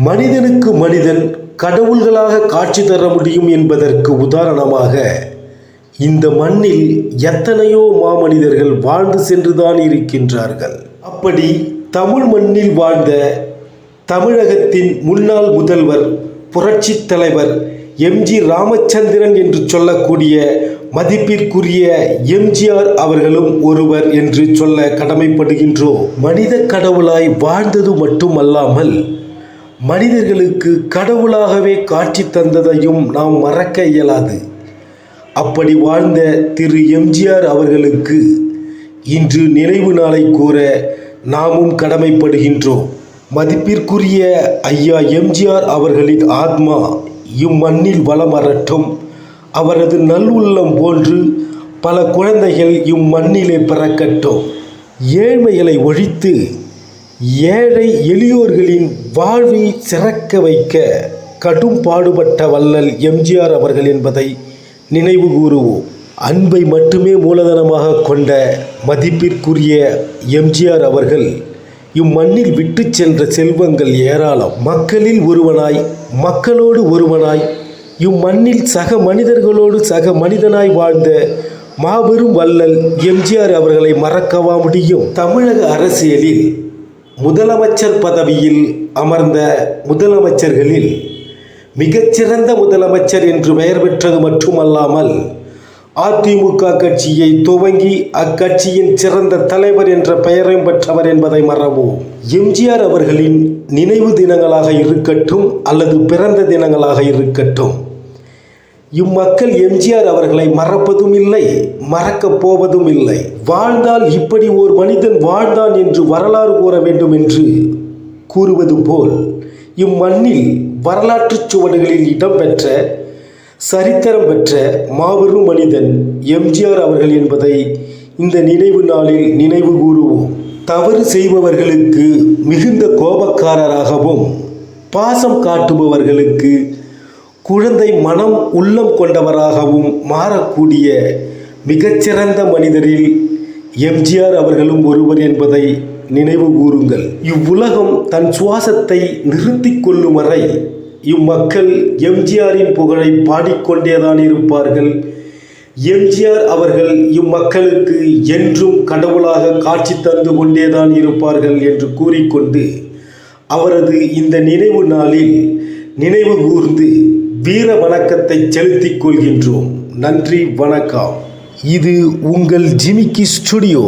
மனிதனுக்கு மனிதன் கடவுள்களாக காட்சி தர முடியும் என்பதற்கு உதாரணமாக இந்த மண்ணில் எத்தனையோ மாமனிதர்கள் வாழ்ந்து சென்றுதான் இருக்கின்றார்கள். அப்படி தமிழ் மண்ணில் வாழ்ந்த தமிழகத்தின் முன்னாள் முதல்வர் புரட்சி தலைவர் எம்ஜி ராமச்சந்திரன் என்று சொல்லக்கூடிய மதிப்பிற்குரிய எம்ஜிஆர் அவர்களும் ஒருவர் என்று சொல்ல கடமைப்படுகின்றோம். மனித கடவுளாய் வாழ்ந்தது மட்டுமல்லாமல் மனிதர்களுக்கு கடவுளாகவே காட்சி தந்ததையும் நாம் மறக்க இயலாது. அப்படி வாழ்ந்த திரு எம்ஜிஆர் அவர்களுக்கு இன்று நினைவு நாளை கூற நாமும் கடமைப்படுகின்றோம். மதிப்பிற்குரிய ஐயா எம்ஜிஆர் அவர்களின் ஆத்மா இம்மண்ணில் வலம் வரட்டும். அவரது நல்லுள்ளம் போன்று பல குழந்தைகள் இம்மண்ணிலே பிறக்கட்டும். ஏழ்மைகளை ஒழித்து ஏழை எளியோர்களின் வாழ்வை சிறக்க வைக்க கடும் பாடுபட்ட வள்ளல் எம்ஜிஆர் அவர்கள் என்பதை நினைவு கூறுவோம். அன்பை மட்டுமே மூலதனமாக கொண்ட மதிப்பிற்குரிய எம்ஜிஆர் அவர்கள் இம்மண்ணில் விட்டு சென்ற செல்வங்கள் ஏராளம். மக்களில் ஒருவனாய், மக்களோடு ஒருவனாய், இம்மண்ணில் சக மனிதர்களோடு சக மனிதனாய் வாழ்ந்த மாபெரும் வள்ளல் எம்ஜிஆர் அவர்களை மறக்கவா முடியும்? தமிழக அரசியலில் முதலமைச்சர் பதவியில் அமர்ந்த முதலமைச்சர்களில் மிகச்சிறந்த முதலமைச்சர் என்று பெயர் பெற்றது மட்டுமல்லாமல் அதிமுக கட்சியை துவங்கி அக்கட்சியின் சிறந்த தலைவர் என்ற பெயரையும் பெற்றவர் என்பதை மறவோம். எம்ஜிஆர் அவர்களின் நினைவு தினங்களாக இருக்கட்டும் அல்லது பிறந்த தினங்களாக இருக்கட்டும், இம்மக்கள் எம்ஜிஆர் அவர்களை மறப்பதும் இல்லை, மறக்கப் போவதும் இல்லை. வாழ்ந்தால் இப்படி ஒரு மனிதன் வாழ்ந்தான் என்று வரலாறு கூற வேண்டும் என்று கூறுவது போல் இம்மண்ணில் வரலாற்று சுவடுகளில் இடம்பெற்ற சரித்திரம் பெற்ற மாபெரும் மனிதன் எம்ஜிஆர் அவர்கள் என்பதை இந்த நினைவு நாளில் நினைவு கூறுவோம். தவறு செய்பவர்களுக்கு மிகுந்த கோபக்காரராகவும் பாசம் காட்டுபவர்களுக்கு குழந்தை மனம் உள்ளம் கொண்டவராகவும் மாறக்கூடிய மிகச்சிறந்த மனிதரில் எம்ஜிஆர் அவர்களும் ஒருவர் என்பதை நினைவு கூறுங்கள். இவ்வுலகம் தன் சுவாசத்தை நிறுத்தி கொள்ளும் வரை இம்மக்கள் எம்ஜிஆரின் புகழை பாடிக்கொண்டேதான் இருப்பார்கள். எம்ஜிஆர் அவர்கள் இம்மக்களுக்கு என்றும் கடவுளாக காட்சி தந்து கொண்டேதான் இருப்பார்கள் என்று கூறிக்கொண்டு அவரது இந்த நினைவு நாளில் நினைவு கூர்ந்து வீர வணக்கத்தை செலுத்திக் கொள்கின்றோம். நன்றி, வணக்கம். இது உங்கள் ஜிமிக்கி ஸ்டுடியோ.